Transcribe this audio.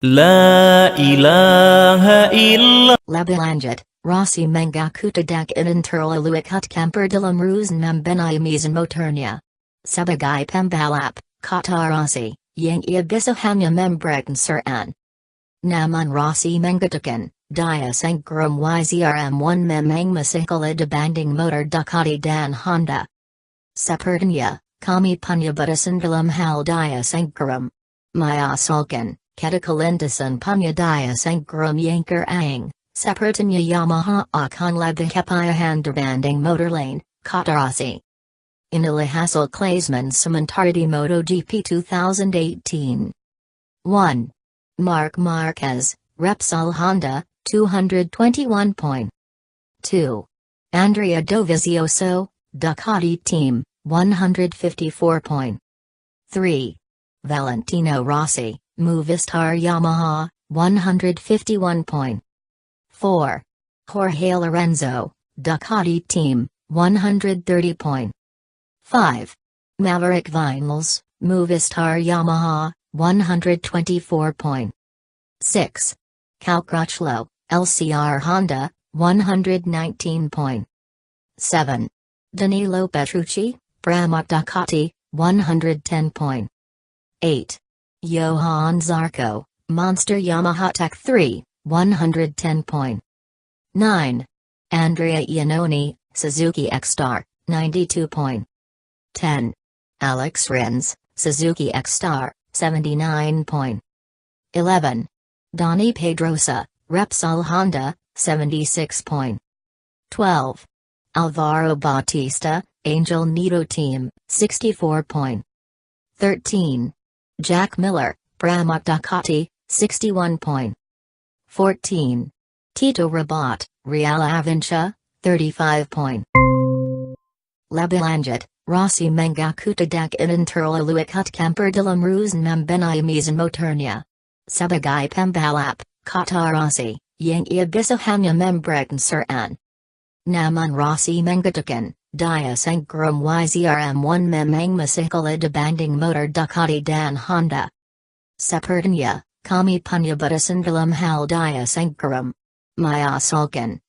La ilaha illallah. Labilanjat, Rossi Mengakuta Ininteraluikut Camper dalam Ruzen Membenayamizan Motornya. Sebagai pembalap, kata Rossi, yang ia bisa hanya memberikan saran. Namun Rossi mengatakan, dia sengkeram YZRM1 memang masih kalah dibanding motor Ducati dan Honda. Sepertinya, kami punya batasan dalam hal dia sengkeram. Mayasalkan, kata kelintasan punya dia sengkeram yang keraing, sepertinya Yamaha akan lebih kepayahan dibanding motor lain, kata Rossi. Inilah hasil klasmen sementara di MotoGP 2018. 1. Marc Marquez, Repsol Honda, 221 point. 2. Andrea Dovizioso, Ducati Team, 154 point. 3. Valentino Rossi, Movistar Yamaha, 151 point. 4. Jorge Lorenzo, Ducati Team, 130 point. 5. Maverick Viñales, Movistar Yamaha, 124 point. 6. Cal Crutchlow, LCR Honda, 119 point. 7. Danilo Petrucci, Pramac Ducati, 110 point. 8. Johan Zarco, Monster Yamaha Tech 3, 110 point. 9. Andrea Iannone, Suzuki X-Star, 92 point. 10. Alex Rins, Suzuki X-Star, 79 point. 11. Donny Pedrosa, Repsol Honda, 76 point. 12. Alvaro Bautista, Angel Nito Team, 64 point. 13. Jack Miller, Pramac Ducati, 61 point. 14. Tito Rabat, Real Avinca, 35 point. Labilanjat, Rossi Mengakuta Ininteraluikut Camper dalam Ruzen Membenayamizan Motornya. Sebagai pembalap, kata Rossi, yang ia bisa hanya memberikan saran. Namun Rossi mengatakan, dia sengkeram YZRM1 memang masih kalah dibanding motor Ducati dan Honda. Sepertinya, kami punya batasan dalam hal dia sengkeram. Mayasalkan,